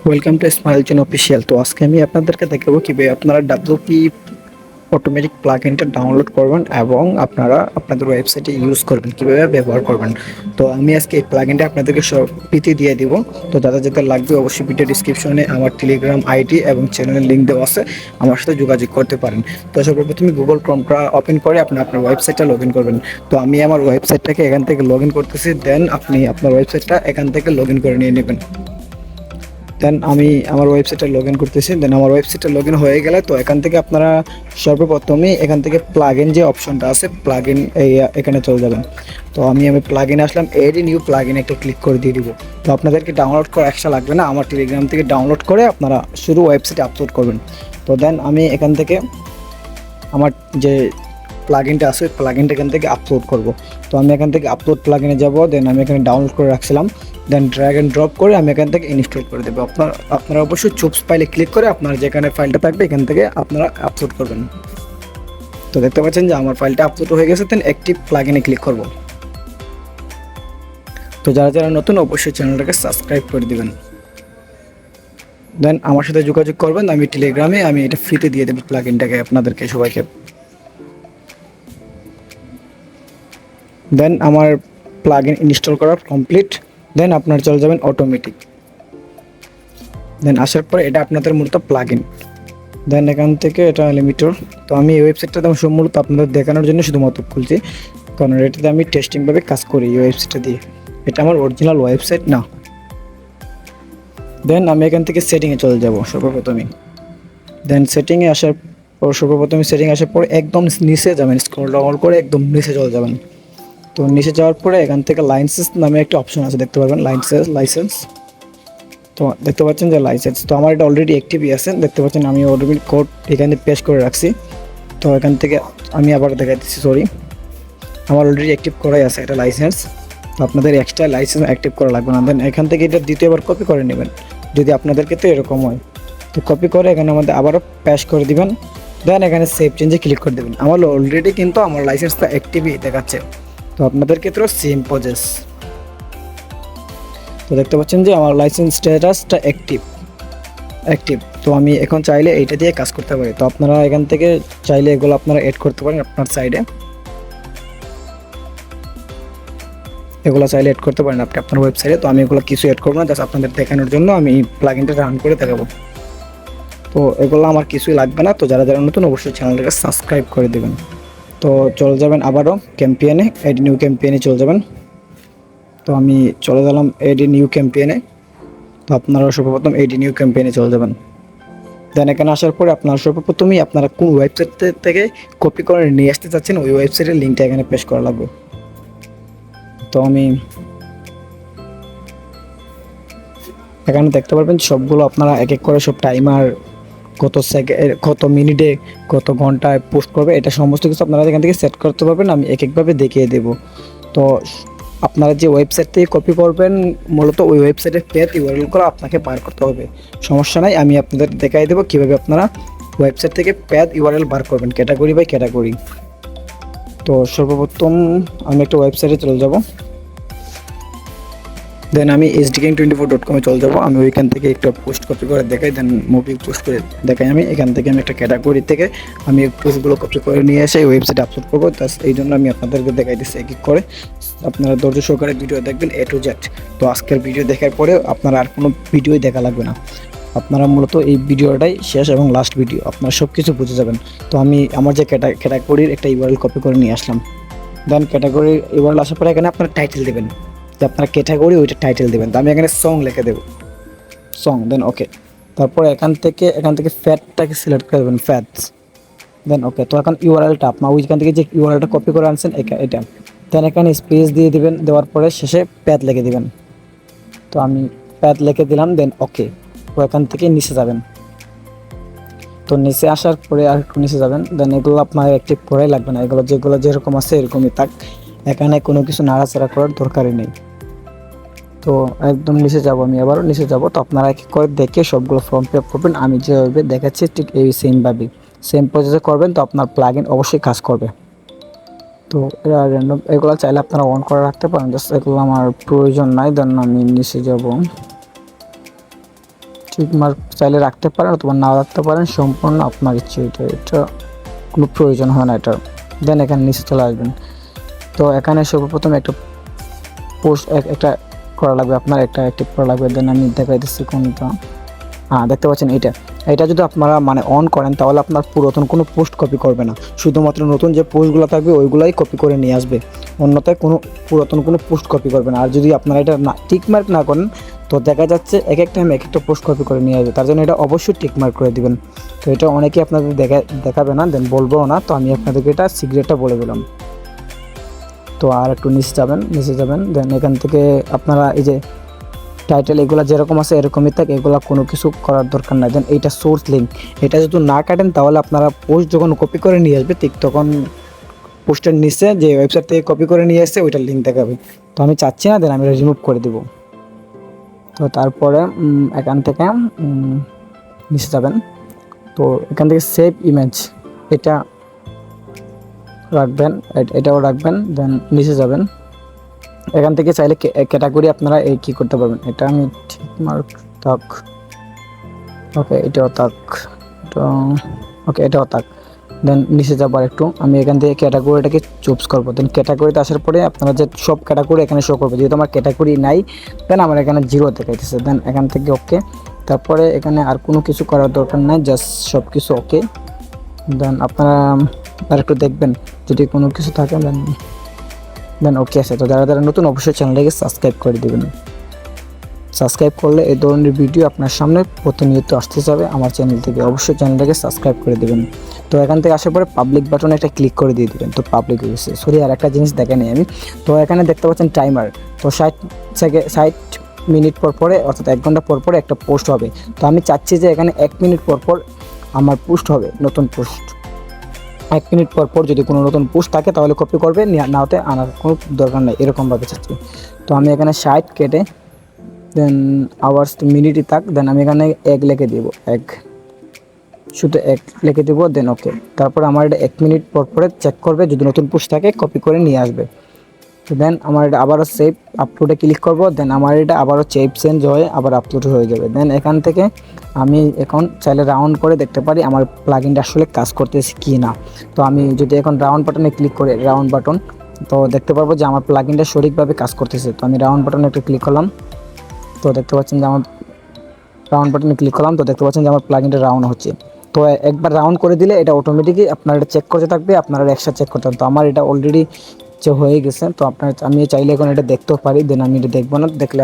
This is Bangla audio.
Welcome to smile zen official. তো আজকে আমি আপনাদেরকে দেখাবো কিভাবে আপনারা ডাব্লিউপি অটোমেটিক প্লাগইনটা ডাউনলোড করবেন এবং আপনারা আপনাদের ওয়েবসাইটে ইউজ করবেন, কিভাবে ব্যবহার করবেন। তো আমি আজকে এই প্লাগইনটা আপনাদেরকে সবটি দিয়ে দিব। তো যাদের যাদের লাগবে অবশ্যই ভিডিও ডিসক্রিপশনে আমার টেলিগ্রাম আইডি এবং চ্যানেলের লিঙ্ক দেওয়া আছে, আমার সাথে যোগাযোগ করতে পারেন। তো সর্বপ্রথমে গুগল ক্রোমটা ওপেন করে আপনি আপনার ওয়েবসাইটটা লগ ইন করবেন। তো আমি আমার ওয়েবসাইটটাকে এখান থেকে লগ ইন করতেছি, দেন আপনি আপনার ওয়েবসাইটটা এখান থেকে লগ ইন করে নিয়ে নেবেন। দেন আমি আমার ওয়েবসাইটে লগ ইন করতেছি। দেন আমার ওয়েবসাইটে লগ ইন হয়ে গেলে তো এখান থেকে আপনারা সর্বপ্রথমে এখান থেকে প্লাগ ইন যে অপশনটা আছে, প্লাগ ইন এখানে চলে যাবেন। তো আমি প্লাগ ইনে আসলাম, এড নিউ প্লাগ ইন একটা ক্লিক করে দিয়ে দিব। তো আপনাদেরকে ডাউনলোড করা এক্সট্রা লাগবে না, আমার টেলিগ্রাম থেকে ডাউনলোড করে আপনারা শুধু ওয়েবসাইটে আপলোড করবেন। তো দেন আমি এখান থেকে আমার যে প্লাগইনটা আছে প্লাগইনটা এখান থেকে আপলোড করব। তো আমি এখান থেকে আপলোড প্লাগইনে যাব, দেন আমি এখানে ডাউনলোড করে রাখছিলাম, দেন ড্র্যাগ অ্যান্ড ড্রপ করে আমি এখান থেকে ইনস্টল করে দেবো। আপনারা অবশ্যই চুপস ফাইলে ক্লিক করে আপনার যেখানে ফাইলটা থাকবে এখান থেকে আপনারা আপলোড করবেন। তো দেখতে পাচ্ছেন যে আমার ফাইলটা আপলোড হয়ে গেছে, দেন অ্যাক্টিভ প্লাগইনে ক্লিক করব। তো যারা যারা নতুন অবশ্যই চ্যানেলটাকে সাবস্ক্রাইব করে দিবেন, দেন আমার সাথে যোগাযোগ করবেন। আমি টেলিগ্রামে এটা ফ্রিতে দিয়ে দেবো প্লাগইনটাকে আপনাদেরকে সবাইকে। দেন আমার প্লাগইন ইনস্টল করা কমপ্লিট। দেন আপনারা চলে যাবেন অটোমেটিক। দেন আসার পরে এটা আপনাদের মূলত প্লাগইন। দেন এখান থেকে এটা লিমিটর। তো আমি এই ওয়েবসাইটটা মূলত আপনাদের দেখানোর জন্য শুধুমাত্র খুলছি, কারণ এটাতে আমি টেস্টিংভাবে কাজ করি এই ওয়েবসাইটটা দিয়ে। এটা আমার অরিজিনাল ওয়েবসাইট না। দেন আমি এখান থেকে সেটিংয়ে চলে যাব সর্বপ্রথমে। দেন সেটিংয়ে আসার পর সর্বপ্রথমে সেটিং আসার পর একদম নিচে যাবেন, স্ক্রল ডাউন করে একদম নিচে চলে যাবেন। তো নিচে যাওয়ার পরে এখান থেকে লাইসেন্স নামে একটা অপশন আছে, দেখতে পারবেন লাইসেন্স। তো দেখতে পাচ্ছেন যে লাইসেন্স, তো আমার এটা অলরেডি অ্যাক্টিভই আছে। দেখতে পাচ্ছেন আমি অলরেডি কোড এখানে পেস্ট করে রাখছি। তো এখান থেকে আমি আবার দেখাই দিচ্ছি, সরি, আমার অলরেডি অ্যাক্টিভ করাই আছে এটা লাইসেন্স। তো আপনাদের এক্সট্রা লাইসেন্স অ্যাক্টিভ করা লাগবে না। দেন এখান থেকে এটা দ্বিতীয়বার কপি করে নেবেন যদি আপনাদের ক্ষেত্রে এরকম হয়। তো কপি করে এখানে আমাদের আবারও পেস্ট করে দিবেন। দেন এখানে সেভ চেঞ্জে ক্লিক করে দেবেন। আমার অলরেডি কিন্তু আমার লাইসেন্সটা অ্যাক্টিভই দেখাচ্ছে। তো আপনাদের ক্ষেত্রেও সেম প্রসেস। তো দেখতে পাচ্ছেন যে আমার লাইসেন্স স্ট্যাটাসটা অ্যাক্টিভ। তো আমি এখন চাইলে এইটা দিয়ে কাজ করতে পারি। তো আপনারা এখান থেকে চাইলে এগুলো আপনারা এড করতে পারেন আপনার সাইডে, এগুলো চাইলে এড করতে পারেন আপনি আপনার ওয়েবসাইটে। তো আমি এগুলো কিছু এড করবো না, জাস্ট আপনাদের দেখানোর জন্য আমি প্লাগইনটা রান করে দেখাবো। তো এগুলো আমার কিছুই লাগবে না। তো যারা যারা নতুন অবশ্যই চ্যানেলটাকে সাবস্ক্রাইব করে দেবেন। তো চলে যাবেন আবারও ক্যাম্পেইনে, এড নিউ ক্যাম্পেইনে চলে যাবেন। তো আমি চলে গেলাম এডি নিউ ক্যাম্পেইনে। তো আপনারা সর্বপ্রথম এডি নিউ ক্যাম্পেইনে চলে যাবেন। দেন এখানে আসার পরে আপনারা সর্বপ্রথমই আপনারা কোন ওয়েবসাইট থেকে কপি করে নিয়ে আসতে চাচ্ছেন ওই ওয়েবসাইটের লিঙ্কটা এখানে পেস্ট করা লাগবে। তো আমি এখানে দেখতে পারবেন সবগুলো আপনারা এক এক করে সব টাইমার কত সেকেন্ড, কত মিনিটে, কত ঘন্টায় পোস্ট করবে, এটা সমস্ত কিছু আপনারা এখান থেকে সেট করতে পারবেন। আমি এক একভাবে দেখিয়ে দেব। তো আপনারা যে ওয়েবসাইট থেকে কপি করবেন মূলত ওই ওয়েবসাইটের পেজ ইউআরএলগুলো আপনাকে বার করতে হবে, সমস্যা নাই। আমি আপনাদের দেখাই দেবো কীভাবে আপনারা ওয়েবসাইট থেকে পেজ ইউআরএল বার করবেন ক্যাটাগরি বাই ক্যাটাগরি। তো সর্বপ্রথম আমি একটা ওয়েবসাইটে চলে যাব। দেন আমি hdking24.com চলে যাবো। আমি ওইখান থেকে একটা পোস্ট কপি করে দেখাই, দেন মুভি পোস্ট করে দেখাই। আমি এখান থেকে আমি একটা ক্যাটাগরি থেকে আমি পোস্টগুলো কপি করে নিয়ে এসে ওয়েবসাইটে আপলোড করবো। এই জন্য আমি আপনাদেরকে দেখাই দিচ্ছি এক এক করে। আপনারা ধৈর্য সহকারে ভিডিও দেখবেন A to Z। তো আজকের ভিডিও দেখার পরে আপনারা আর কোনো ভিডিওই দেখা লাগবে না। আপনারা মূলত এই ভিডিওটাই শেষ এবং লাস্ট ভিডিও, আপনারা সব কিছু বুঝে যাবেন। তো আমি আমার যে ক্যাটাগরির একটা ইউআরএল কপি করে নিয়ে আসলাম। দেন ক্যাটাগরির ইউআরএল আসার পরে এখানে আপনারা টাইটেল দেবেন, যে আপনার ক্যাটাগরি ওইটা টাইটেল দেবেন। তো আমি এখানে সং লিখে দেবো, সং। দেন ওকে। তারপর এখান থেকে ফ্যাটটাকে সিলেক্ট করে দেবেন, ফ্যাটস। দেন ওকে। তো এখন ইউআরএলটা আপনার ওইখান থেকে যে ইউআরএলটা কপি করে আনছেন এটা, দেন এখানে স্পেস দিয়ে দিবেন, দেওয়ার পরে শেষে প্যাথ লিখে দিবেন। তো আমি প্যাথ লিখে দিলাম, দেন ওকে। তো এখান থেকে নিচে যাবেন। তো নিচে আসার পরে আর একটু নিচে যাবেন। দেন এগুলো আপনার অ্যাক্টিভ করাই লাগবে না, এগুলো যেগুলো যেরকম আছে এরকমই থাক, এখানে কোনো কিছু নাড়াচাড়া করার দরকারই নেই। তো একদম নিচে যাব, আমি আবারও নিচে যাব। তো আপনারা এক এক করে দেখে সবগুলো ফর্ম ফিল আপ করবেন, আমি যেভাবে দেখাচ্ছি ঠিক এই সেমভাবেই সেম প্রসেসে করবেন। তো আপনার প্লাগইন অবশ্যই কাজ করবে। তো এরা র্যান্ডম, এগুলো চাইলে আপনারা অন করে রাখতে পারেন, জাস্ট এগুলো আমার প্রয়োজন নাই। দেন আমি নিচে যাব, টিক মার্ক চাইলে রাখতে পারেন অথবা নাও রাখতে পারেন, সম্পূর্ণ আপনার ইচ্ছে। এটা কোনো প্রয়োজন হয় না এটার। দেন এখানে নিচে চলে আসবেন। তো এখানে সর্বপ্রথম একটা পোস্ট একটা করা লাগবে, আপনার একটা অ্যাক্টিভ করা লাগবে। দেন আমি দেখাই দিচ্ছি কোনটা। দেখতে পাচ্ছেন এটা যদি আপনারা মানে অন করেন তাহলে আপনার পুরাতন কোনো পোস্ট কপি করবে না, শুধুমাত্র নতুন যে পোস্টগুলো থাকবে ওইগুলাই কপি করে নিয়ে আসবে, অন্যথায় কোনো পুরাতন কোনো পোস্ট কপি করবে না। আর যদি আপনারা এটা না টিকমার্ক না করেন তো দেখা যাচ্ছে এক এক টাইম এক একটা পোস্ট কপি করে নিয়ে আসবে। তার জন্য এটা অবশ্যই টিকমার্ক করে দিবেন। তো এটা অনেকেই আপনাদের দেখাবে না, দেন বলবো না, তো আমি আপনাদেরকে এটা সিক্রেটটা বলে দিলাম। তো আর একটু নিচে যাবেন, দেন এখান থেকে আপনারা এই যে টাইটেল এগুলো যেরকম আছে এরকমই থাক, এগুলো কোনো কিছু করার দরকার নাই। দেন এইটা সোর্স লিঙ্ক, এটা যদি না কাটেন তাহলে আপনারা পোস্ট যখন কপি করে নিয়ে আসবে ঠিক তখন পোস্টের নিচে যে ওয়েবসাইট থেকে কপি করে নিয়ে আসছে ওইটার লিঙ্ক দেখাবে। তো আমি চাচ্ছি না, দেন আমি রিমুভ করে দেব। তো তারপরে এখান থেকে নিচে যাবেন। তো এখান থেকে সেভ ইমেজ এটা রাখবেন, এটাও রাখবেন। দেন নিচে যাবেন, এখান থেকে চাইলে ক্যাটাগরি আপনারা এই কী করতে পারবেন। এটা আমি ঠিক মার্ক থাক, ওকে এটাও থাক, ওকে এটাও থাক। দেন নিচে যাবার একটু আমি এখান থেকে ক্যাটাগরিটাকে চুজ করবো। দেন ক্যাটাগরিতে আসার পরে আপনারা যে সব ক্যাটাগরি এখানে শো করবে, যেহেতু আমার ক্যাটাগরি নাই দেন আমার এখানে 0 দেখাইতেছে। দেন এখান থেকে ওকে, তারপরে এখানে আর কোনো কিছু করার দরকার নাই, জাস্ট সব কিছু ওকে। দেন আপনারা আর একটু দেখবেন যদি কোনো কিছু থাকে, দেন ওকে আছে। তো যারা নতুন অবশ্যই চ্যানেলটাকে সাবস্ক্রাইব করে দেবেন। সাবস্ক্রাইব করলে এই ধরনের ভিডিও আপনার সামনে প্রতিনিয়ত আসতে যাবে আমার চ্যানেল থেকে, অবশ্যই চ্যানেলটাকে সাবস্ক্রাইব করে দেবেন। তো এখান থেকে আসার পরে পাবলিক বাটনে একটা ক্লিক করে দিয়ে দেবেন। তো পাবলিক হয়েছে, সরি আর একটা জিনিস দেখে নিই আমি। তো এখানে দেখতে পাচ্ছেন টাইমার, তো 60 মিনিট পর পরে অর্থাৎ 1 ঘন্টা পর পরে একটা পোস্ট হবে। তো আমি চাচ্ছি যে এখানে 1 মিনিট পর পর আমার পোস্ট হবে, নতুন পোস্ট। 1 মিনিট পর পর যদি কোনো নতুন পোস্ট থাকে তাহলে কপি করবে, না হতে আনার কোনো দরকার নেই, এরকমভাবে চাচ্ছি। তো আমি এখানে 60 কেটে দেন আওয়ার্স মিনিটই থাক, দেন আমি এখানে 1 লিখে দিব, 1 শুধু 1 লিখে দেবো। দেন ওকে, তারপর আমার এটা 1 মিনিট পর পরে চেক করবে, যদি নতুন পোস্ট থাকে কপি করে নিয়ে আসবে। তো দেন আমার এটা আবারও সেভ আপলোডে ক্লিক করব। দেন আমার এটা আবারও সেভ চেঞ্জ হয়ে আবার আপলোড হয়ে যাবে। দেন এখান থেকে আমি এখন চাইলে রাউন্ড করে দেখতে পারি আমার প্লাগইনটা আসলে কাজ করতেছে কি না। তো আমি যদি এখন রাউন্ড বাটনে ক্লিক করি, রাউন্ড বাটন, তো দেখতে পারবো যে আমার প্লাগইনটা সঠিকভাবে কাজ করতেছে। তো আমি রাউন্ড বাটনে একটা ক্লিক করলাম, তো দেখতে পাচ্ছেন যে আমার রাউন্ড বাটনে ক্লিক করলাম, তো দেখতে পাচ্ছেন যে আমার প্লাগইনটা রাউন্ড হচ্ছে। তো একবার রাউন্ড করে দিলে এটা অটোমেটিকই আপনার এটা চেক করতে থাকবে, আপনারা এক্সট্রা চেক করতে হবে। তো আমার এটা অলরেডি যে হয়ে গেছে, তো আমি চাইলে এখন এটা দেখতেও পারি। দেন আমি এটা দেখবো না, দেখলে